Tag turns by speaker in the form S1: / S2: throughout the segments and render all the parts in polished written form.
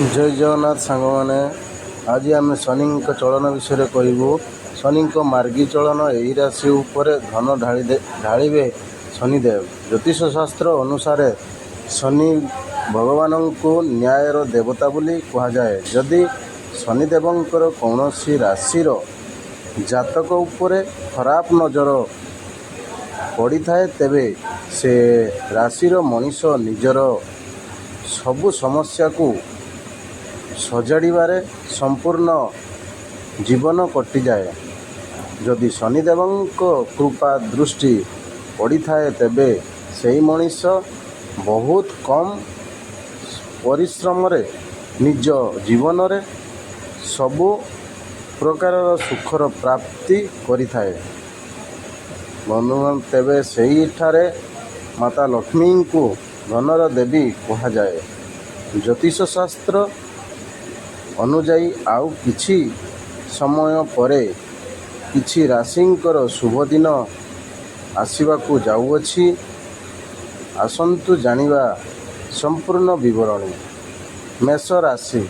S1: जय जगन्नाथ सांग मैंने आज आम शनि चलन विषय कहूँ। शनि मार्गी चलन यही राशि उपरे धन ढाड़े शनिदेव। ज्योतिष शास्त्र अनुसार शनि भगवान को न्यायर देवता बोली कहुए। जदि शनिदेवंकर कौन सी राशि जातक उपरे खराब नजर पड़ी थाए तेबे से राशिर मनीष निजर सबु समस्या को सजाड़े संपूर्ण जीवन कटि जाए। जदि शनिदेव कृपा दृष्टि पड़ी थाए तेबे से मनीष बहुत कम परिश्रम रे निज जीवन रे सबु प्रकार सुखर प्राप्ति करि थाए। बंधुगण तेबे सही ठारे माता लक्ष्मी को धनर देवी कहुए। ज्योतिष शास्त्र अनुजाई आउ किछि समय परे किछि राशिंकर शुभ दिन आसवाकू जाउअछि। आसंतु जानिबा संपूर्ण विवरणी। मेष राशि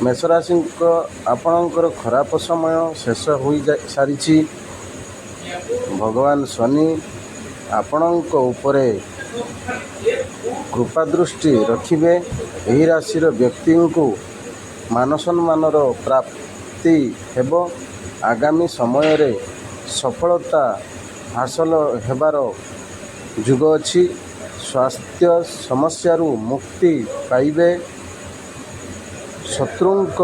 S1: मेष राशि आपणकर खराब समय शेष हो सारी। भगवान शनि आपणक उपरे कृपा दृष्टि रखिबे। एही राशिर व्यक्ति को मान सम्मानर प्राप्ति हेबो। आगामी समय रे सफलता हासिल हेबार जुग अछि। स्वास्थ्य समस्यारू मुक्ति पाइबे। शत्रुंक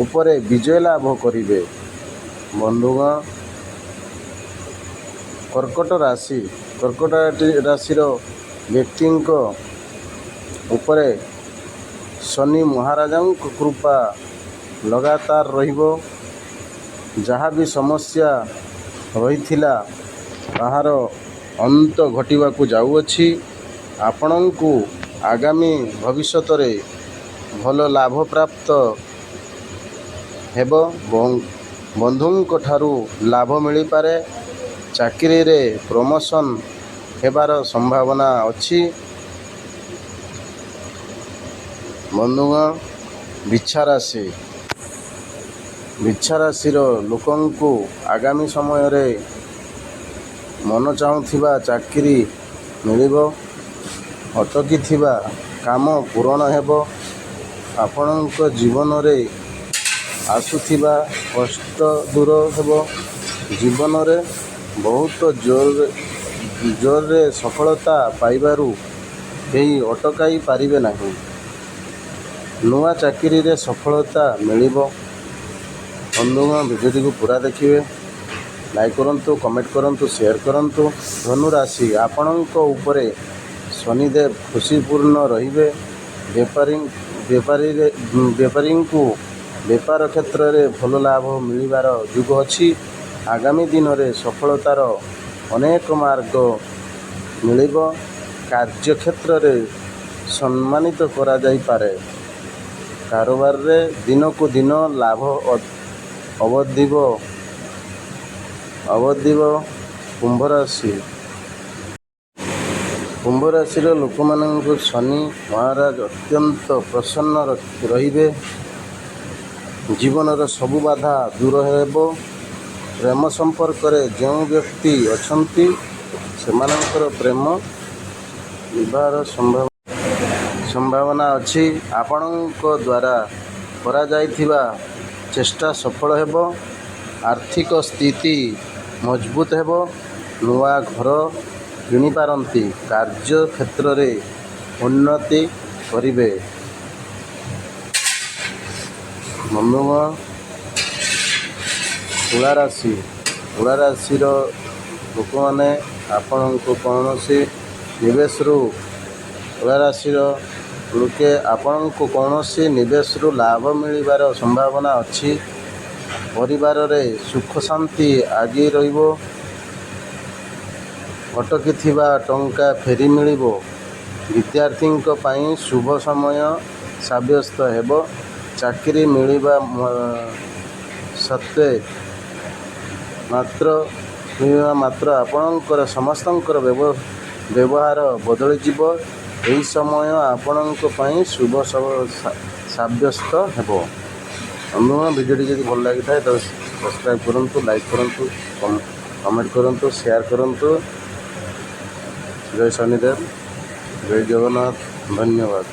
S1: उपरे विजय लाभ करिवे। बंधुगण कर्कट राशिर व्यक्ति उपरे शनि महाराजा कृपा लगातार रहिबो। जहाँ भी समस्या रही ताहार अंत घटिबाकू जाउअछि। आपणଙ୍କୁ आगामी भविष्यत रे भल लाभ प्राप्त हेबो। बंधुंक ठारू लाभ मिली पारे। चाकरी रे प्रमोशन हेबार संभावना अछि। बंधुगण बिच्छा राशिर लोकंकु आगामी समय रे मन चाहुथिबा चाकरी मिलिबो। अटकी थिबा काम पूरण हेबो। आपणक जीवन रे आसुथिबा कष्ट दूर हेबो। जीवन रे बहुत जोर रे सफलता पाइबारू केही अटकाई पारिबे नाही। नुआ चाकरी रे सफलता मिलिबो। बंधुगण भिडियोटी को पूरा देखिए। लाइक करंतु, कमेंट करंतु, शेयर करंतु। धनु राशि आपणक उपरे शनिदेव खुशीपूर्ण रहिबे। व्यापारी को व्यापार क्षेत्र में भल लाभ मिलिबार जुग अछि। आगामी दिन में सफलतार अनेक मार्ग मिलिबो। कार्य क्षेत्र में सम्मानित करा जाई पारे। कारोबार रे दिन को दिन लाभ अवधिव। कुंभ राशि लोक मानक शनि महाराज अत्यंत प्रसन्न रहिबे। जीवन सबु बाधा दूर हेबो। प्रेम संपर्क रे जो व्यक्ति अछंती सेमानकर प्रेम विवाहर संभावना अछि। आपणक द्वारा करा जाइथिबा चेष्टा सफल हेबो। आर्थिक स्थिति मजबूत हेबो। नुआ घर किनि पारंती। कार्य क्षेत्र रे उन्नति करिवे। बंधुगण तुला राशि लोक मैंने आपण को कौन सी निवेश तुला राशि लोके आपण को कौन सी निवेश लाभ मिलिबार संभावना अच्छी। परिवार रे सुख शांति आगे रहिबो। अटकी थिबा टंका फेरी मिलिबो। विद्यार्थी पाई शुभ समय साब्यस्त हेबो। चाकरी मिलिबा सत्वे मात्र आपणकर समस्तंकर व्यवहार बदली जीव। ଏହି ସମୟ ଆପଣଙ୍କ ପାଇଁ ଶୁଭ ସାବ୍ୟସ୍ତ ହେବ। ବନ୍ଧୁଗଣ, ଭିଡ଼ିଓଟି ଯଦି ଭଲ ଲାଗିଥାଏ ତ ସବସ୍କ୍ରାଇବ୍ କରନ୍ତୁ, ଲାଇକ୍ କରନ୍ତୁ, କମେଣ୍ଟ କରନ୍ତୁ, ସେୟାର କରନ୍ତୁ। ଜୟ ଶନିଦେବ, ଜୟ ଜଗନ୍ନାଥ, ଧନ୍ୟବାଦ।